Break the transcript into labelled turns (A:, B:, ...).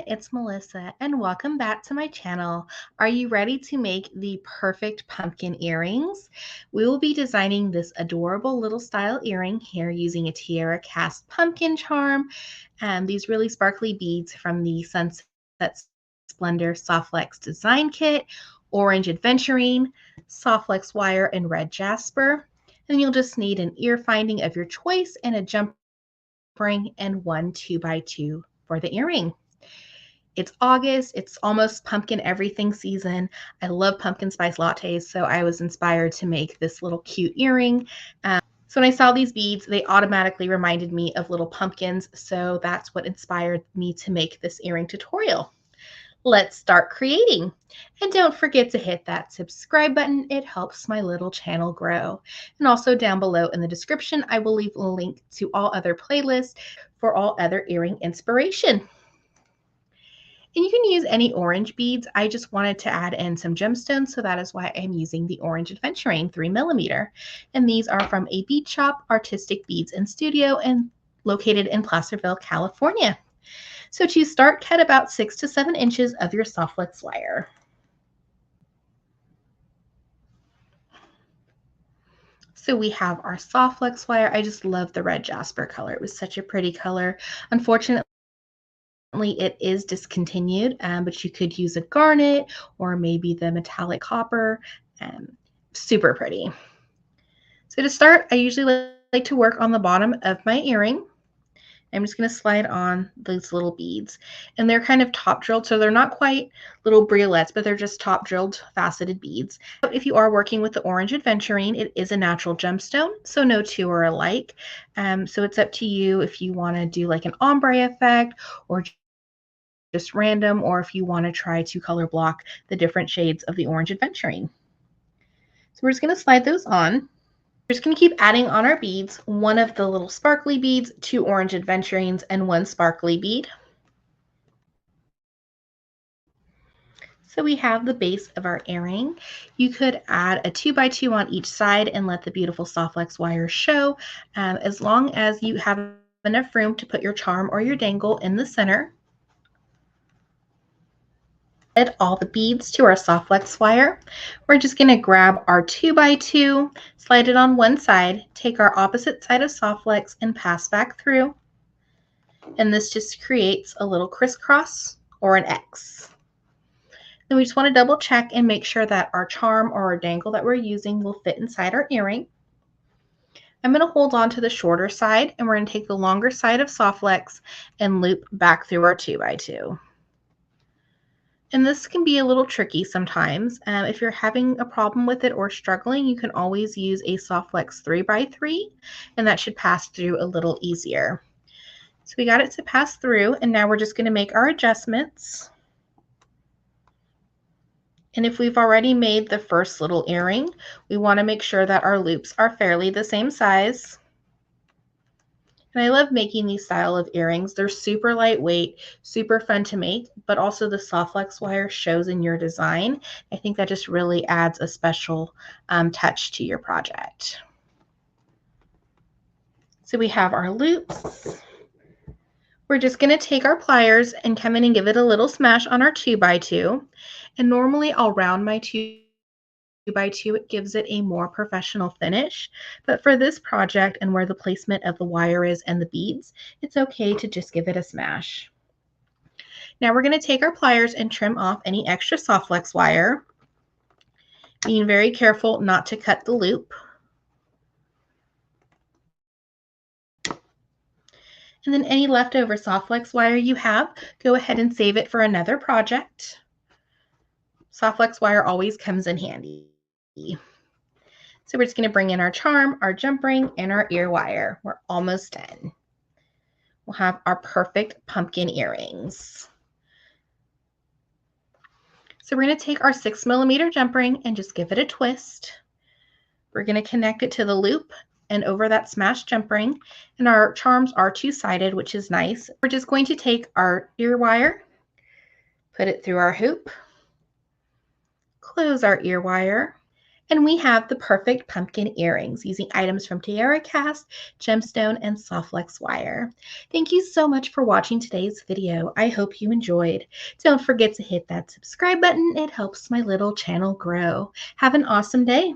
A: it's Melissa, and welcome back to my channel. Are you ready to make the perfect pumpkin earrings? We will be designing this adorable little style earring here using a Tierra Cast pumpkin charm and these really sparkly beads from the Sunset Splendor Soft Flex Design Kit, Orange Adventurine, Soft Flex Wire, and Red Jasper. And you'll just need an ear finding of your choice and a jump ring and one 2x2 for the earring. It's August. It's almost pumpkin everything season. I love pumpkin spice lattes, so I was inspired to make this little cute earring. So when I saw these beads, they automatically reminded me of little pumpkins, so that's what inspired me to make this earring tutorial. Let's start creating. And don't forget to hit that subscribe button. It helps my little channel grow. And also down below in the description, I will leave a link to all other playlists for all other earring inspiration. And you can use any orange beads. I just wanted to add in some gemstones, so that is why I'm using the Orange Adventurine 3mm. And these are from a bead shop, Artistic Beads and Studio, and located in Placerville, California. So to start, cut about 6 to 7 inches of your soft flex wire. So we have our soft flex wire. I just love the red jasper color. It was such a pretty color. Unfortunately, it is discontinued, but you could use a garnet or maybe the metallic copper. Super pretty. So to start, I usually like to work on the bottom of my earring. I'm just going to slide on these little beads, and they're kind of top drilled, so they're not quite little briolets, but they're just top drilled faceted beads. If you are working with the Orange Adventurine, it is a natural gemstone, so no two are alike. So it's up to you if you want to do like an ombre effect or just random, or if you want to try to color block the different shades of the Orange Adventurine. So we're just going to slide those on. We're just going to keep adding on our beads, one of the little sparkly beads, 2 Orange Adventurines, and 1 sparkly bead. So we have the base of our earring. You could add a 2x2 on each side and let the beautiful soft flex wire show, as long as you have enough room to put your charm or your dangle in the center. Add all the beads to our soft flex wire. We're just going to grab our 2x2, slide it on one side, take our opposite side of soft flex and pass back through. And this just creates a little crisscross or an X. Then we just want to double check and make sure that our charm or our dangle that we're using will fit inside our earring. I'm going to hold on to the shorter side, and we're going to take the longer side of soft flex and loop back through our 2x2. And this can be a little tricky sometimes. If you're having a problem with it or struggling, you can always use a soft flex 3x3, and that should pass through a little easier. So we got it to pass through, and now we're just going to make our adjustments. And if we've already made the first little earring, we want to make sure that our loops are fairly the same size. And I love making these style of earrings. They're super lightweight, super fun to make, but also the soft flex wire shows in your design. I think that just really adds a special touch to your project. So we have our loops. We're just going to take our pliers and come in and give it a little smash on our 2x2. And normally I'll round my 2x2, it gives it a more professional finish. But for this project and where the placement of the wire is and the beads, it's okay to just give it a smash. Now we're going to take our pliers and trim off any extra soft flex wire, being very careful not to cut the loop. And then any leftover soft flex wire you have, go ahead and save it for another project. Soft flex wire always comes in handy. So we're just going to bring in our charm, our jump ring, and our ear wire. We're almost done. We'll have our perfect pumpkin earrings. So we're going to take our 6mm jump ring and just give it a twist. We're going to connect it to the loop and over that smashed jump ring. And our charms are two-sided, which is nice. We're just going to take our ear wire, put it through our hoop, close our ear wire, And we have the perfect pumpkin earrings using items from Tierra Cast, Gemstone, and Flex Wire. Thank you so much for watching today's video. I hope you enjoyed. Don't forget to hit that subscribe button. It helps my little channel grow. Have an awesome day.